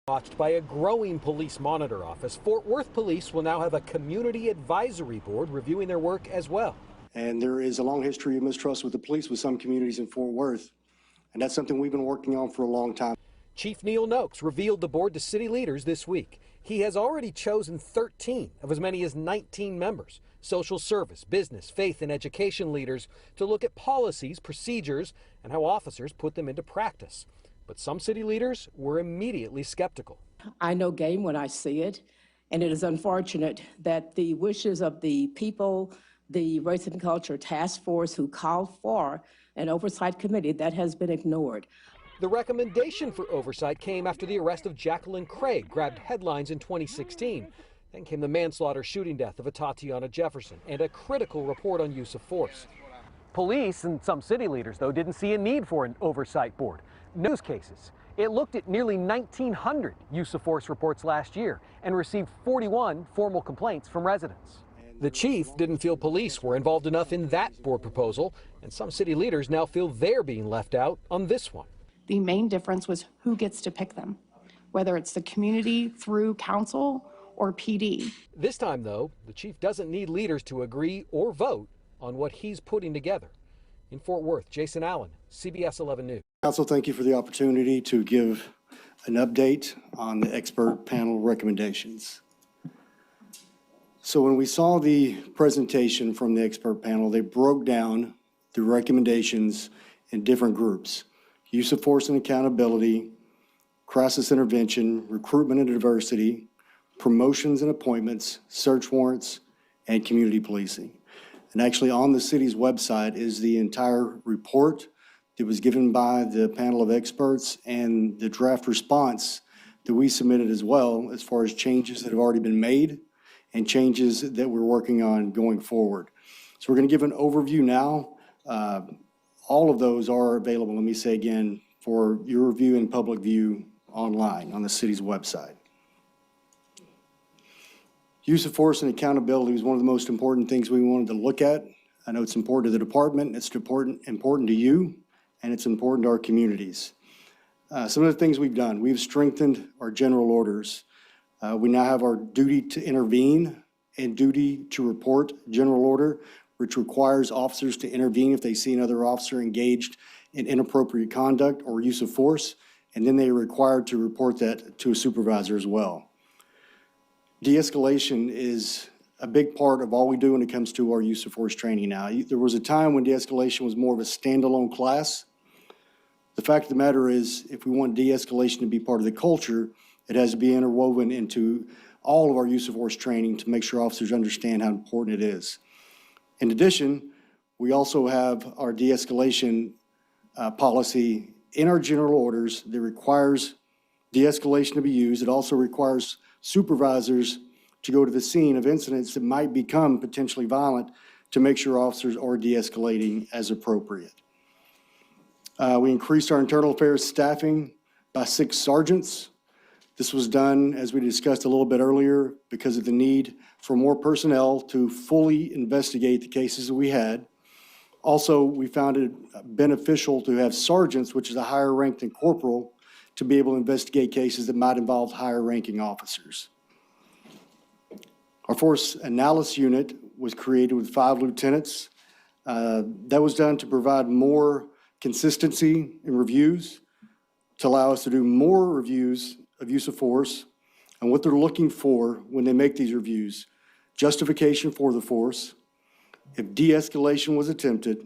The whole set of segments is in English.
Watched by a growing police monitor office, Fort Worth Police will now have a community advisory board reviewing their work as well. And there is a long history of mistrust with the police with some communities in Fort Worth, and that's something we've been working on for a long time. Chief Neil Noakes revealed the board to city leaders this week. He has already chosen 13 of as many as 19 members, social service, business, faith, and education leaders, to look at policies, procedures, and how officers put them into practice. But some city leaders were immediately skeptical. I know game when I see it, and it is unfortunate that the wishes of the people, the Race and Culture Task Force, who called for an oversight committee, that has been ignored. The recommendation for oversight came after the arrest of Jacqueline Craig grabbed headlines in 2016. Then came the manslaughter shooting death of Tatiana Jefferson and a critical report on use of force. Police and some city leaders, though, didn't see a need for an oversight board. News cases. It looked at nearly 1,900 use of force reports last year and received 41 formal complaints from residents. The chief didn't feel police were involved enough in that board proposal, and some city leaders now feel they're being left out on this one. The main difference was who gets to pick them, whether it's the community through council or PD. This time, though, the chief doesn't need leaders to agree or vote on what he's putting together. In Fort Worth, Jason Allen, CBS 11 News. Council, thank you for the opportunity to give an update on the expert panel recommendations. So when we saw the presentation from the expert panel, they broke down the recommendations in different groups: use of force and accountability, crisis intervention, recruitment and diversity, promotions and appointments, search warrants, and community policing. And actually on the city's website is the entire report that was given by the panel of experts and the draft response that we submitted as well, as far as changes that have already been made and changes that we're working on going forward. So we're going to give an overview now. All of those are available, let me say again, for your review and public view online on the city's website. Use of force and accountability was one of the most important things we wanted to look at. I know it's important to the department, it's important to you, and it's important to our communities. Some of the things we've done: we've strengthened our general orders. We now have our duty to intervene and duty to report general order, which requires officers to intervene if they see another officer engaged in inappropriate conduct or use of force, and then they are required to report that to a supervisor as well. De-escalation is a big part of all we do when it comes to our use of force training now. There was a time when de-escalation was more of a standalone class. The fact of the matter is, if we want de-escalation to be part of the culture, it has to be interwoven into all of our use of force training to make sure officers understand how important it is. In addition, we also have our de-escalation policy in our general orders that requires de-escalation to be used. It also requires supervisors to go to the scene of incidents that might become potentially violent to make sure officers are de-escalating as appropriate. We increased our internal affairs staffing by 6 sergeants. This was done, as we discussed a little bit earlier, because of the need for more personnel to fully investigate the cases that we had. Also, we found it beneficial to have sergeants, which is a higher rank than corporal, to be able to investigate cases that might involve higher ranking officers. Our force analysis unit was created with 5 lieutenants. That was done to provide more consistency in reviews, to allow us to do more reviews of use of force and what they're looking for when they make these reviews: justification for the force, if de-escalation was attempted,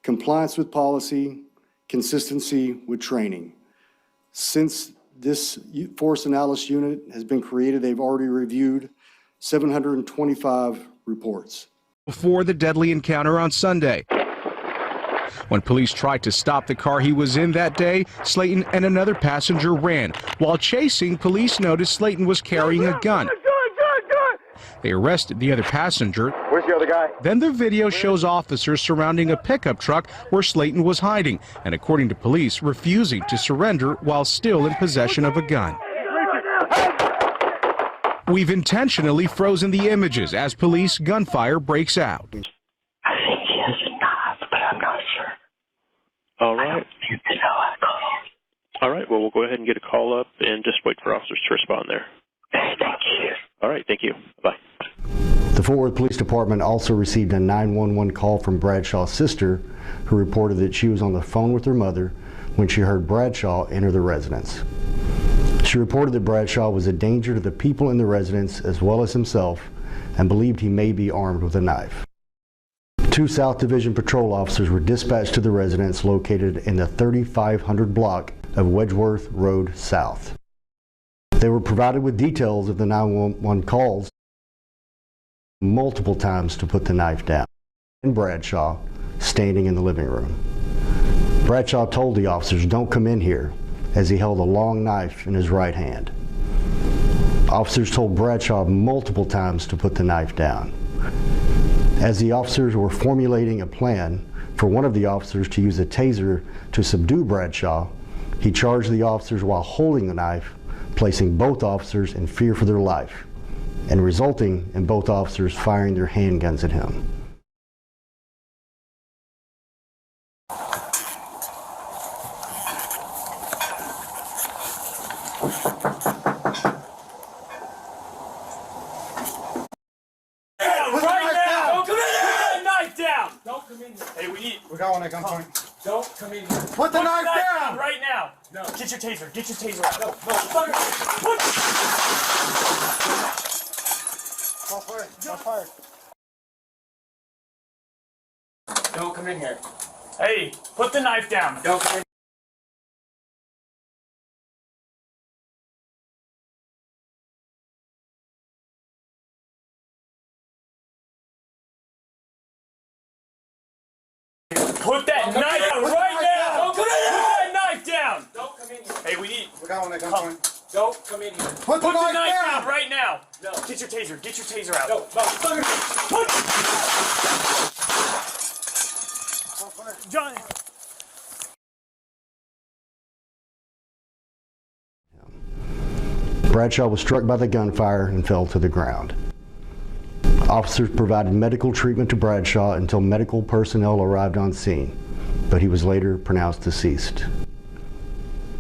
compliance with policy, consistency with training. Since this force analysis unit has been created, they've already reviewed 725 reports. Before the deadly encounter on Sunday, when police tried to stop the car he was in that day, Slayton and another passenger ran. While chasing, police noticed Slayton was carrying a gun. They arrested the other passenger. Where's the other guy? Then the video shows officers surrounding a pickup truck where Slayton was hiding, and according to police, refusing to surrender while still in possession of a gun. We've intentionally frozen the images as police gunfire breaks out. I think he has a knife, but I'm not sure. All right. I don't need to know. I called. All right. well, we'll go ahead and get a call up and just wait for officers to respond there. Thank you. All right, thank you. Bye. The Fort Worth Police Department also received a 911 call from Bradshaw's sister, who reported that she was on the phone with her mother when she heard Bradshaw enter the residence. She reported that Bradshaw was a danger to the people in the residence as well as himself, and believed he may be armed with a knife. 2 South Division patrol officers were dispatched to the residence located in the 3500 block of Wedgeworth Road South. They were provided with details of the 911 calls multiple times to put the knife down, and Bradshaw standing in the living room. Bradshaw told the officers, "Don't come in here," as he held a long knife in his right hand. Officers told Bradshaw multiple times to put the knife down. As the officers were formulating a plan for one of the officers to use a taser to subdue Bradshaw, he charged the officers while holding the knife, placing both officers in fear for their life, and resulting in both officers firing their handguns at him. We got one at gunpoint. Don't come in here. Put the knife down! Right now. No. Get your taser. Get your taser out. No. Fucker. Not fired. Don't come in here. Hey, put the knife down. Don't come in. Put that knife down right now! Don't come in here! Put that knife down! Don't come in here. Hey, we got one at gunpoint. Don't come in here. Put the knife down right now! No. Get your taser. Get your taser out. No. Put... John... Bradshaw was struck by the gunfire and fell to the ground. Officers provided medical treatment to Bradshaw until medical personnel arrived on scene, but he was later pronounced deceased.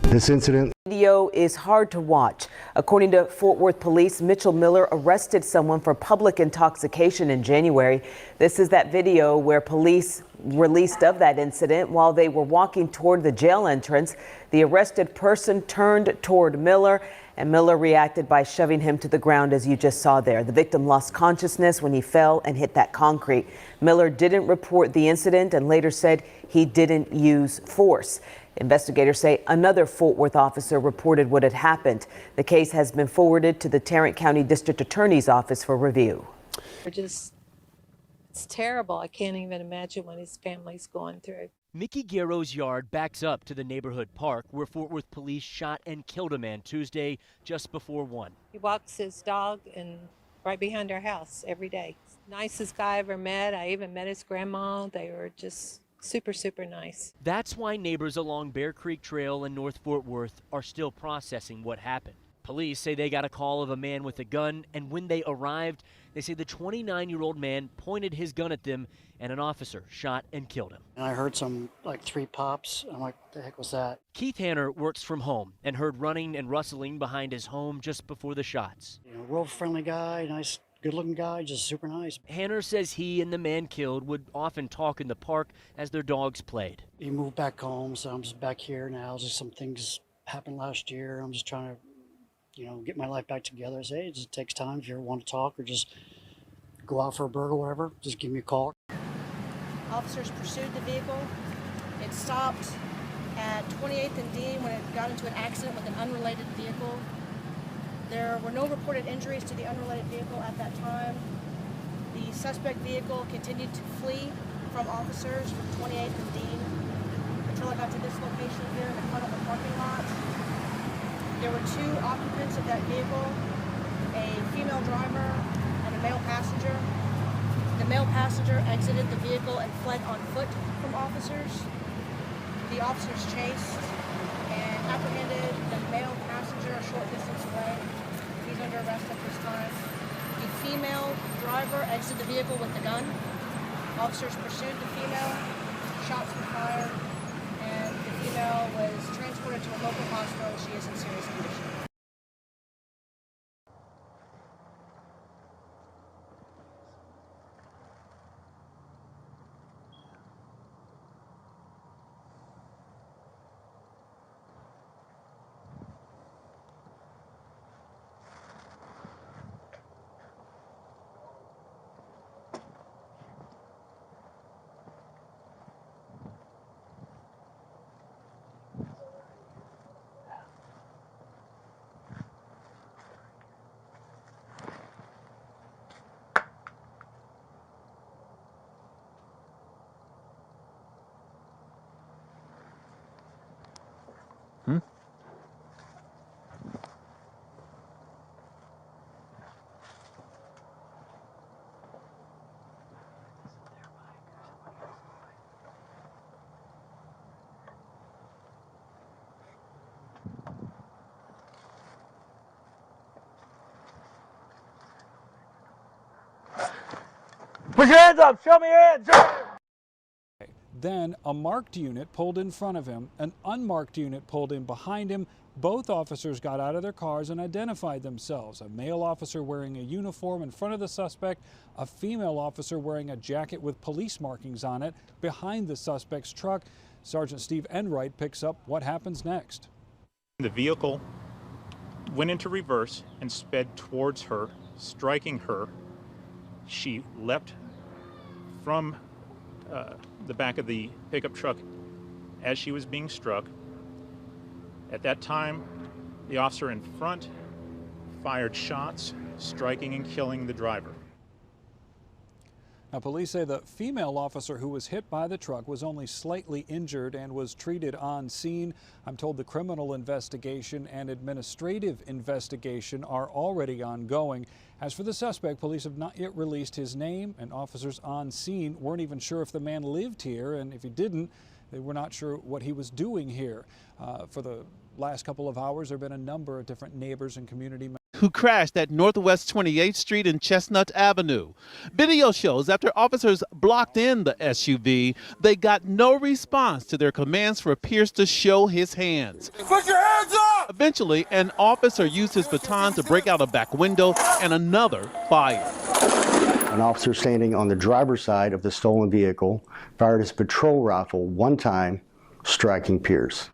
This incident Video is hard to watch. According to Fort Worth Police, Mitchell Miller arrested someone for public intoxication in January. This is that video where police released of that incident while they were walking toward the jail entrance. The arrested person turned toward Miller, and Miller reacted by shoving him to the ground, as you just saw there. The victim lost consciousness when he fell and hit that concrete. Miller didn't report the incident and later said he didn't use force. Investigators say another Fort Worth officer reported what had happened. The case has been forwarded to the Tarrant County District Attorney's Office for review. It's terrible. I can't even imagine what his family's going through. Mickey Garrow's yard backs up to the neighborhood park where Fort Worth police shot and killed a man Tuesday just before 1. He walks his dog right behind our house every day. Nicest guy I ever met. I even met his grandma. They were just super, super nice. That's why neighbors along Bear Creek Trail in North Fort Worth are still processing what happened. Police say they got a call of a man with a gun, and when they arrived, they say the 29-year-old man pointed his gun at them, and an officer shot and killed him. And I heard some, 3 pops. I'm like, what the heck was that? Keith Hanner works from home and heard running and rustling behind his home just before the shots. Real friendly guy, nice, good-looking guy, just super nice. Hanner says he and the man killed would often talk in the park as their dogs played. He moved back home, so I'm just back here now. Just some things happened last year. I'm just trying to get my life back together. I say it just takes time. If you ever want to talk or just go out for a burger or whatever, just give me a call. Officers pursued the vehicle. It stopped at 28th and Dean when it got into an accident with an unrelated vehicle. There were no reported injuries to the unrelated vehicle at that time. The suspect vehicle continued to flee from officers from 28th and Dean until it got to this location here in the front of the parking lot. There were 2 occupants of that vehicle, a female driver and a male passenger. The male passenger exited the vehicle and fled on foot from officers. The officers chased and apprehended the male passenger a short distance away. He's under arrest at this time. The female driver exited the vehicle with the gun. Officers pursued the female, shots were fired, and the female was transported transported to a local hospital. She is in serious condition. Put your hands up. Show me your hands. Then a marked unit pulled in front of him, an unmarked unit pulled in behind him. Both officers got out of their cars and identified themselves. A male officer wearing a uniform in front of the suspect, a female officer wearing a jacket with police markings on it behind the suspect's truck. Sergeant Steve Enright picks up what happens next. The vehicle went into reverse and sped towards her, striking her. She leapt from the back of the pickup truck as she was being struck. At that time, the officer in front fired shots, striking and killing the driver. Now, police say the female officer who was hit by the truck was only slightly injured and was treated on scene. I'm told the criminal investigation and administrative investigation are already ongoing. As for the suspect, police have not yet released his name, and officers on scene weren't even sure if the man lived here, and if he didn't, they were not sure what he was doing here. For the last couple of hours, there have been a number of different neighbors and community members who crashed at Northwest 28th Street and Chestnut Avenue. Video shows after officers blocked in the SUV, they got no response to their commands for Pierce to show his hands. Put your hands up! Eventually, an officer used his baton to break out a back window and another fired. An officer standing on the driver's side of the stolen vehicle fired his patrol rifle one time, striking Pierce.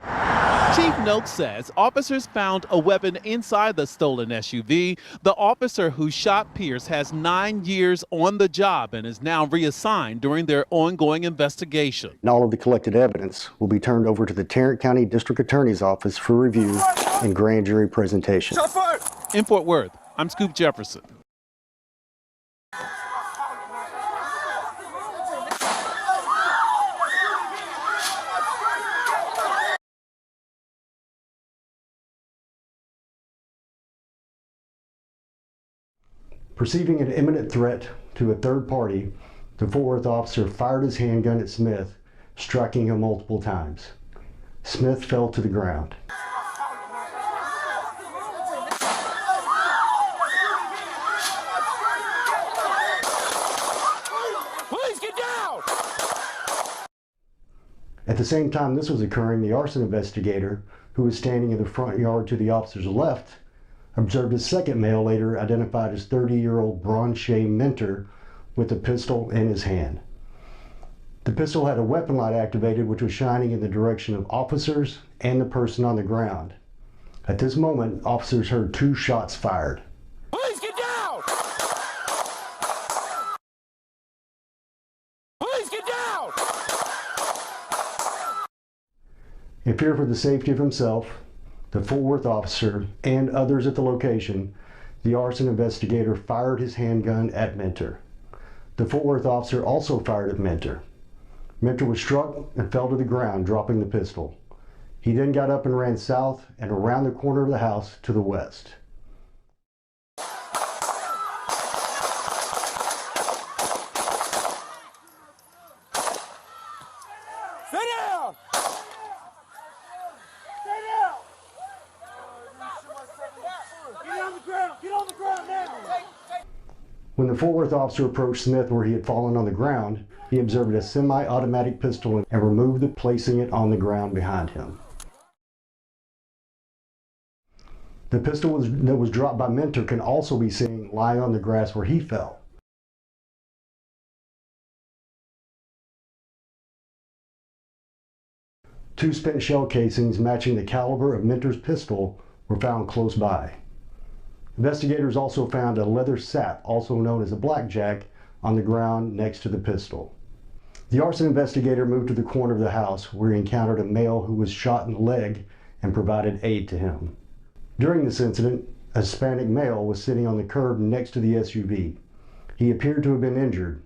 Chief Noakes says officers found a weapon inside the stolen SUV. The officer who shot Pierce has 9 years on the job and is now reassigned during their ongoing investigation. And all of the collected evidence will be turned over to the Tarrant County District Attorney's Office for review and grand jury presentation. In Fort Worth, I'm Scoop Jefferson. Perceiving an imminent threat to a third party, the Fort Worth officer fired his handgun at Smith, striking him multiple times. Smith fell to the ground. Please get down! At the same time this was occurring, the arson investigator, who was standing in the front yard to the officer's left, observed a second male, later identified as 30-year-old Bronche Mentor, with a pistol in his hand. The pistol had a weapon light activated, which was shining in the direction of officers and the person on the ground. At this moment, officers heard 2 shots fired. Please get down! Please get down! In fear for the safety of himself, the Fort Worth officer, and others at the location, the arson investigator fired his handgun at Mentor. The Fort Worth officer also fired at Mentor. Mentor was struck and fell to the ground, dropping the pistol. He then got up and ran south and around the corner of the house to the west. Sit down! Get on the ground! Get on the ground now! When the Fort Worth officer approached Smith where he had fallen on the ground, he observed a semi-automatic pistol and removed it, placing it on the ground behind him. The pistol that was dropped by Mentor can also be seen lying on the grass where he fell. Two spent shell casings matching the caliber of Mentor's pistol were found close by. Investigators also found a leather sap, also known as a blackjack, on the ground next to the pistol. The arson investigator moved to the corner of the house where he encountered a male who was shot in the leg and provided aid to him. During this incident, a Hispanic male was sitting on the curb next to the SUV. He appeared to have been injured.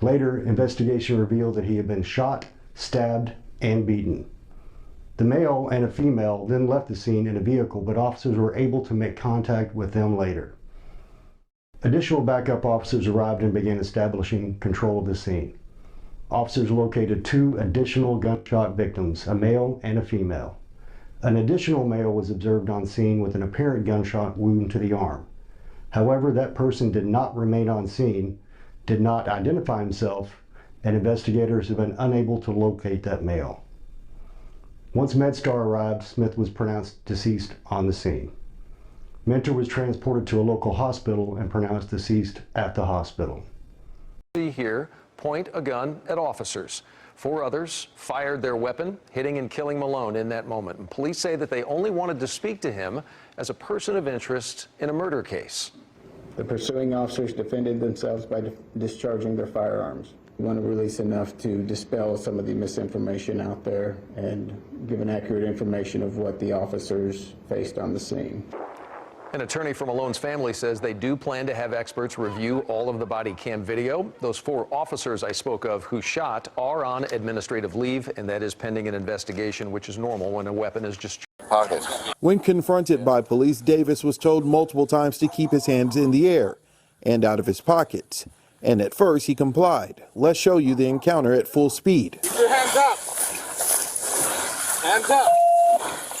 Later, investigation revealed that he had been shot, stabbed, and beaten. The male and a female then left the scene in a vehicle, but officers were able to make contact with them later. Additional backup officers arrived and began establishing control of the scene. Officers located two additional gunshot victims, a male and a female. An additional male was observed on scene with an apparent gunshot wound to the arm. However, that person did not remain on scene, did not identify himself, and investigators have been unable to locate that male. Once MedStar arrived, Smith was pronounced deceased on the scene. Mentor was transported to a local hospital and pronounced deceased at the hospital. Here, point a gun at officers. 4 others fired their weapon, hitting and killing Malone in that moment. And police say that they only wanted to speak to him as a person of interest in a murder case. The pursuing officers defended themselves by discharging their firearms. We want to release enough to dispel some of the misinformation out there and give an accurate information of what the officers faced on the scene. An attorney for Malone's family says they do plan to have experts review all of the body cam video. Those 4 officers I spoke of who shot are on administrative leave, and that is pending an investigation, which is normal when a weapon is just pocket. When confronted by police, Davis was told multiple times to keep his hands in the air and out of his pockets. And at first he complied. Let's show you the encounter at full speed. Keep your hands up. Hands up.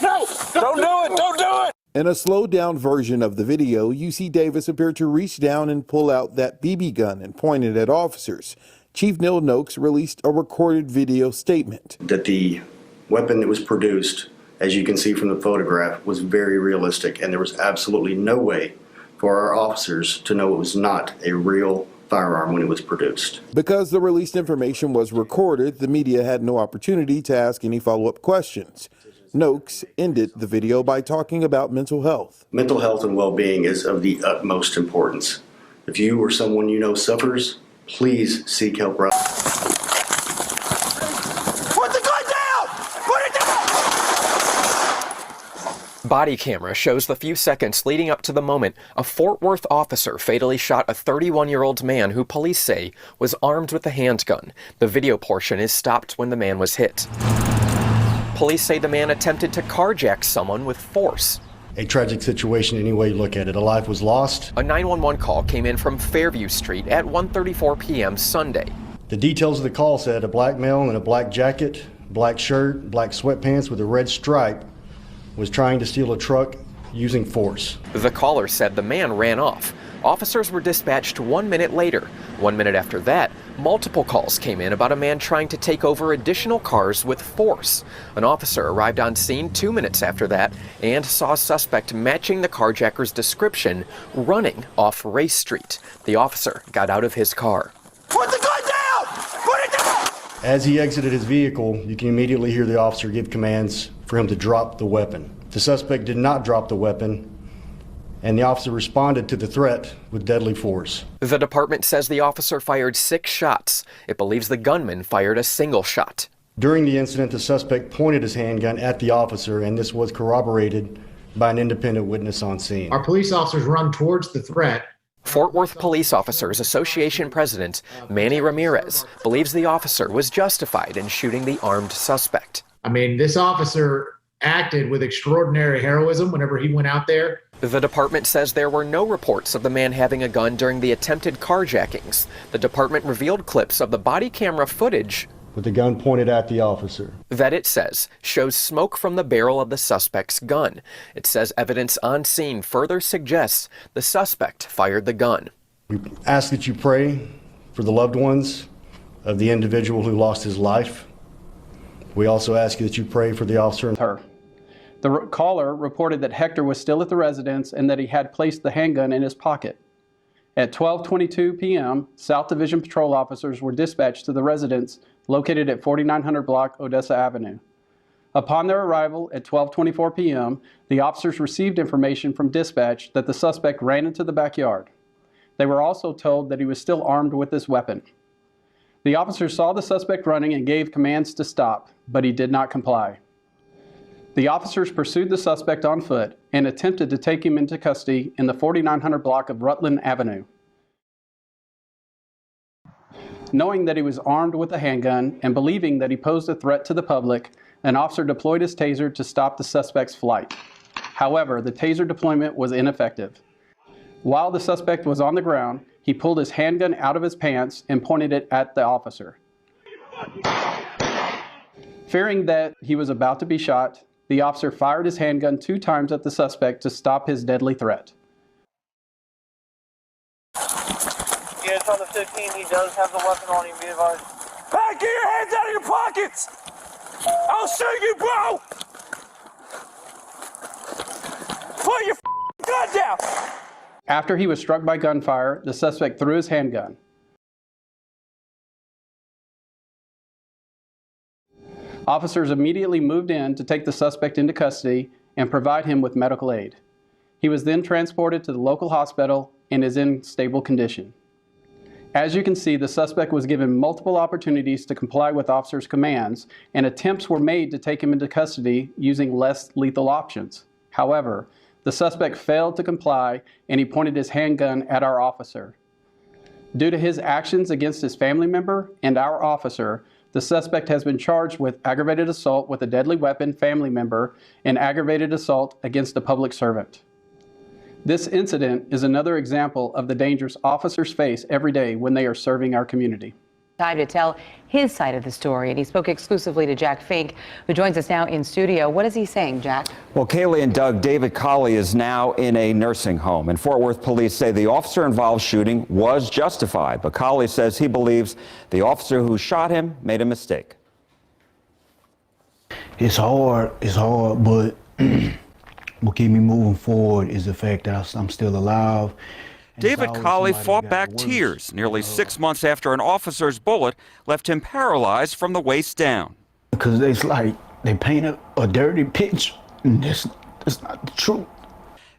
No! Don't do it! Don't do it! In a slowed down version of the video, you see Davis appear to reach down and pull out that BB gun and point it at officers. Chief Neil Noakes released a recorded video statement. That the weapon that was produced, as you can see from the photograph, was very realistic, and there was absolutely no way for our officers to know it was not a real firearm when it was produced. Because the released information was recorded, the media had no opportunity to ask any follow-up questions. Noakes ended the video by talking about mental health. Mental health and well-being is of the utmost importance. If you or someone you know suffers, please seek help. Put the gun down! Put it down! Body camera shows the few seconds leading up to the moment a Fort Worth officer fatally shot a 31-year-old man who police say was armed with a handgun. The video portion is stopped when the man was hit. Police say the man attempted to carjack someone with force. A tragic situation any way you look at it. A life was lost. A 911 call came in from Fairview Street at 1:34 p.m. Sunday. The details of the call said a black male in a black jacket, black shirt, black sweatpants with a red stripe was trying to steal a truck using force. The caller said the man ran off. Officers were dispatched 1 minute later. 1 minute after that, multiple calls came in about a man trying to take over additional cars with force. An officer arrived on scene 2 minutes after that and saw a suspect matching the carjacker's description running off Race Street. The officer got out of his car. Put the gun down! Put it down! As he exited his vehicle, you can immediately hear the officer give commands for him to drop the weapon. The suspect did not drop the weapon, and the officer responded to the threat with deadly force. The department says the officer fired 6 shots. It believes the gunman fired a single shot. During the incident, the suspect pointed his handgun at the officer, and this was corroborated by an independent witness on scene. Our police officers run towards the threat. Fort Worth Police Officers Association President Manny Ramirez believes the officer was justified in shooting the armed suspect. I mean, this officer acted with extraordinary heroism whenever he went out there. The department says there were no reports of the man having a gun during the attempted carjackings. The department revealed clips of the body camera footage with the gun pointed at the officer that it says shows smoke from the barrel of the suspect's gun. It says evidence on scene further suggests the suspect fired the gun. We ask that you pray for the loved ones of the individual who lost his life. We also ask that you pray for the officer and her. The caller reported that Hector was still at the residence and that he had placed the handgun in his pocket. At 12:22 p.m., South Division patrol officers were dispatched to the residence located at 4900 block Odessa Avenue. Upon their arrival at 12:24 p.m., the officers received information from dispatch that the suspect ran into the backyard. They were also told that he was still armed with his weapon. The officers saw the suspect running and gave commands to stop, but he did not comply. The officers pursued the suspect on foot and attempted to take him into custody in the 4900 block of Rutland Avenue. Knowing that he was armed with a handgun and believing that he posed a threat to the public, an officer deployed his taser to stop the suspect's flight. However, the taser deployment was ineffective. While the suspect was on the ground, he pulled his handgun out of his pants and pointed it at the officer. Fearing that he was about to be shot, the officer fired his handgun 2 times at the suspect to stop his deadly threat. Yeah, it's on the 15. He does have the weapon on him, be advised. Hey, get your hands out of your pockets! I'll shoot you, bro! Put your gun down! After he was struck by gunfire, the suspect threw his handgun. Officers immediately moved in to take the suspect into custody and provide him with medical aid. He was then transported to the local hospital and is in stable condition. As you can see, the suspect was given multiple opportunities to comply with officers' commands, and attempts were made to take him into custody using less lethal options. However, the suspect failed to comply and he pointed his handgun at our officer. Due to his actions against his family member and our officer, the suspect has been charged with aggravated assault with a deadly weapon family member and aggravated assault against a public servant. This incident is another example of the dangers officers face every day when they are serving our community. Time to tell his side of the story, and he spoke exclusively to Jack Fink, who joins us now in studio. What is he saying, Jack? Well, Kaylee and Doug, David Colley is now in a nursing home, and Fort Worth police say the officer-involved shooting was justified, but Colley says he believes the officer who shot him made a mistake. It's hard, but what keep me moving forward is the fact that I'm still alive. David Colley fought back tears nearly 6 months after an officer's bullet left him paralyzed from the waist down. Because it's like they paint a dirty picture, and that's not the truth.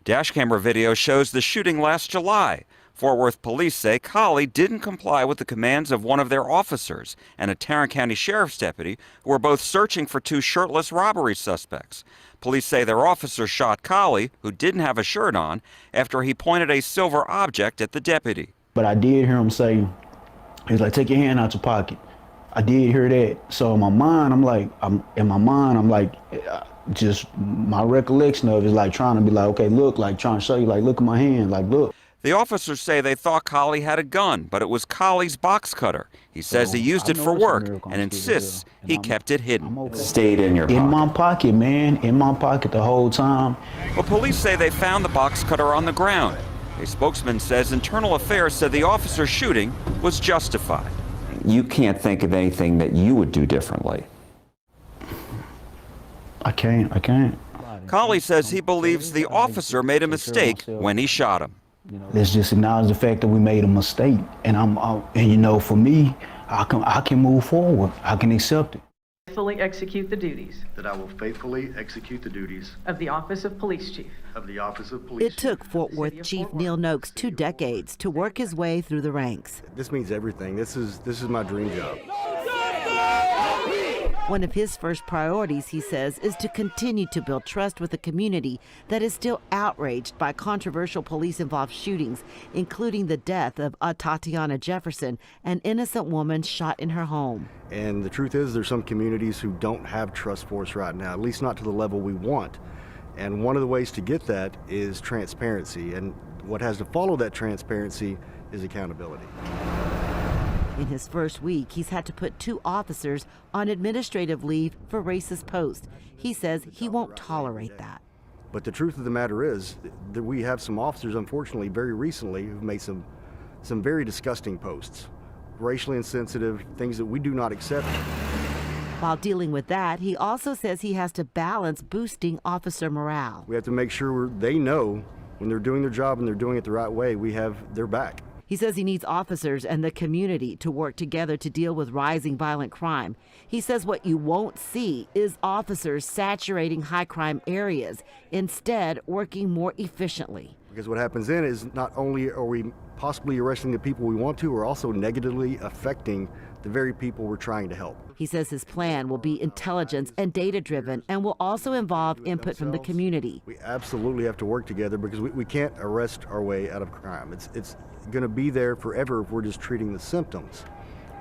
Dash camera video shows the shooting last July. Fort Worth police say Colley didn't comply with the commands of one of their officers and a Tarrant County Sheriff's deputy who were both searching for 2 shirtless robbery suspects. Police say their officer shot Colley, who didn't have a shirt on, after he pointed a silver object at the deputy. But I did hear him say, he's like, take your hand out your pocket. I did hear that. So in my mind, I'm like, just my recollection of it is like trying to be like, okay, look, like trying to show you, like, look at my hand, like, look. The officers say they thought Colley had a gun, but it was Colley's box cutter. He says he used it for work and insists he kept it hidden. It stayed in your pocket. In my pocket, man, in my pocket the whole time. But police say they found the box cutter on the ground. A spokesman says Internal Affairs said the officer's shooting was justified. You can't think of anything that you would do differently. I can't. Colley says he believes the officer made a mistake when he shot him. Let's just acknowledge the fact that we made a mistake, and for me, I can move forward. I can accept it. Faithfully execute the duties that I will faithfully execute the duties of the office of police chief. It took Fort Worth Chief Neil Noakes 2 decades to work his way through the ranks. This means everything. This is my dream job. One of his first priorities, he says, is to continue to build trust with a community that is still outraged by controversial police-involved shootings, including the death of Tatiana Jefferson, an innocent woman shot in her home. And the truth is, there's some communities who don't have trust for us right now, at least not to the level we want. And one of the ways to get that is transparency. And what has to follow that transparency is accountability. In his first week, he's had to put 2 officers on administrative leave for racist posts. He says he won't tolerate that. But the truth of the matter is that we have some officers, unfortunately, very recently who've made some very disgusting posts, racially insensitive, things that we do not accept. While dealing with that, he also says he has to balance boosting officer morale. We have to make sure they know when they're doing their job and they're doing it the right way, we have their back. He says he needs officers and the community to work together to deal with rising violent crime. He says what you won't see is officers saturating high crime areas, instead working more efficiently. Because what happens then is not only are we possibly arresting the people we want to, we're also negatively affecting the very people we're trying to help. He says his plan will be intelligence and data-driven and will also involve input from the community. We absolutely have to work together because we can't arrest our way out of crime. It's going to be there forever if we're just treating the symptoms.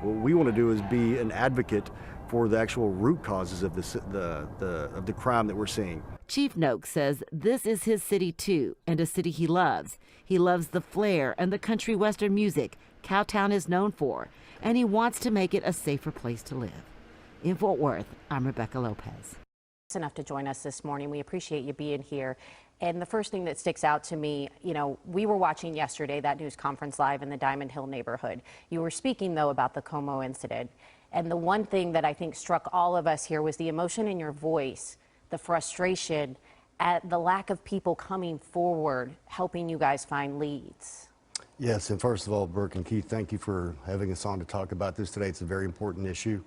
What we want to do is be an advocate for the actual root causes of the crime that we're seeing. Chief Noakes says this is his city too, and a city he loves. He loves the flair and the country western music Cowtown is known for, and he wants to make it a safer place to live. In Fort Worth, I'm Rebecca Lopez. Enough to join us this morning. We appreciate you being here. And the first thing that sticks out to me, you know, we were watching yesterday that news conference live in the Diamond Hill neighborhood. You were speaking, though, about the Como incident. And the one thing that I think struck all of us here was the emotion in your voice, the frustration at the lack of people coming forward, helping you guys find leads. Yes, and first of all, Burke and Keith, thank you for having us on to talk about this today. It's a very important issue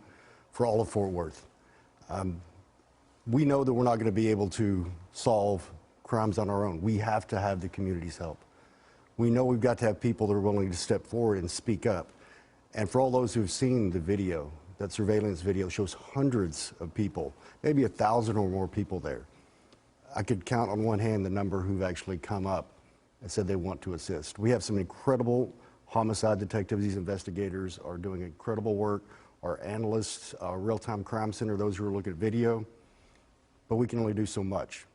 for all of Fort Worth. We know that we're not going to be able to solve crimes on our own. We have to have the community's help. We know we've got to have people that are willing to step forward and speak up. And for all those who've seen the video, that surveillance video shows hundreds of people, maybe 1,000 or more people there. I could count on one hand the number who've actually come up and said they want to assist. We have some incredible homicide detectives. These investigators are doing incredible work. Our analysts, our real-time crime center, those who are looking at video, but we can only do so much.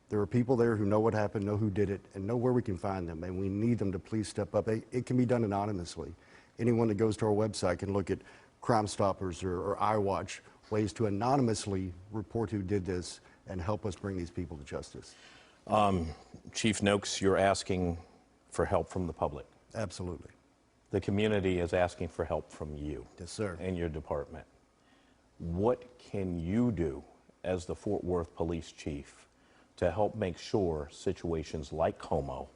There are people there who know what happened, know who did it, and know where we can find them, and we need them to please step up. It can be done anonymously. Anyone that goes to our website can look at Crime Stoppers or iWatch, ways to anonymously report who did this and help us bring these people to justice. Chief Noakes, you're asking for help from the public. Absolutely. The community is asking for help from you. Yes, sir. And your department. What can you do as the Fort Worth Police Chief to help make sure situations like Como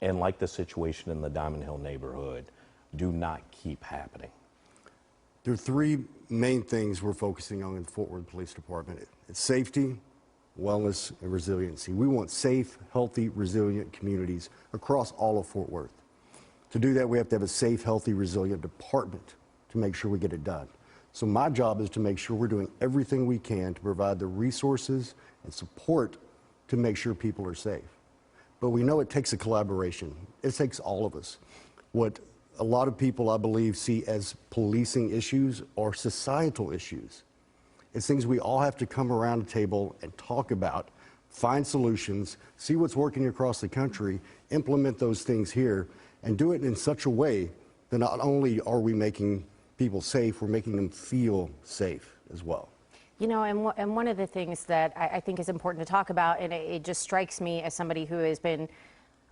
and like the situation in the Diamond Hill neighborhood do not keep happening? There are three main things we're focusing on in the Fort Worth Police Department. It's safety, wellness, and resiliency. We want safe, healthy, resilient communities across all of Fort Worth. To do that, we have to have a safe, healthy, resilient department to make sure we get it done. So my job is to make sure we're doing everything we can to provide the resources and support to make sure people are safe. But we know it takes a collaboration. It takes all of us. What a lot of people, I believe, see as policing issues are societal issues. It's things we all have to come around the table and talk about, find solutions, see what's working across the country, implement those things here, and do it in such a way that not only are we making people safe, we're making them feel safe as well. You know, and one of the things that I think is important to talk about, and it just strikes me as somebody who has been,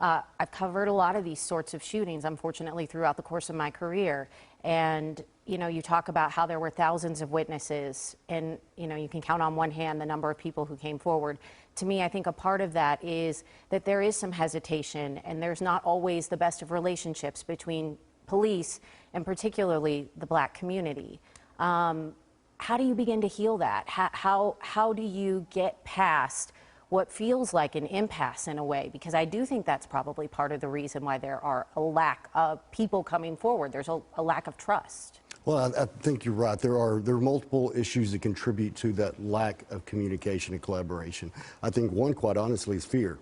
I've covered a lot of these sorts of shootings, unfortunately, throughout the course of my career. And, you know, you talk about how there were thousands of witnesses, and, you know, you can count on one hand the number of people who came forward. To me, I think a part of that is that there is some hesitation, and there's not always the best of relationships between police and particularly the Black community. How do you begin to heal that? How do you get past what feels like an impasse in a way? Because I do think that's probably part of the reason why there are a lack of people coming forward. There's a lack of trust. Well, I think you're right. There are multiple issues that contribute to that lack of communication and collaboration. I think one, quite honestly, is fear.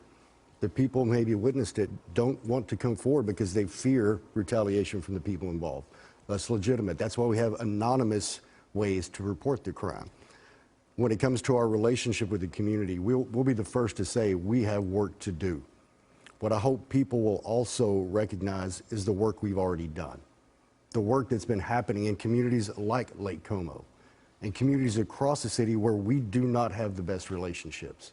The people maybe witnessed it don't want to come forward because they fear retaliation from the people involved. That's legitimate. That's why we have anonymous ways to report the crime. When it comes to our relationship with the community, we'll be the first to say we have work to do. What I hope people will also recognize is the work we've already done. The work that's been happening in communities like Lake Como and communities across the city where we do not have the best relationships.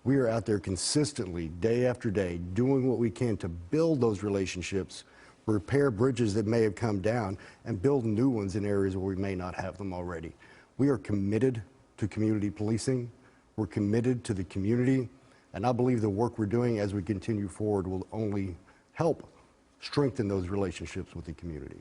We are out there consistently, day after day, doing what we can to build those relationships, repair bridges that may have come down, and build new ones in areas where we may not have them already. We are committed to community policing. We're committed to the community, and I believe the work we're doing as we continue forward will only help strengthen those relationships with the community.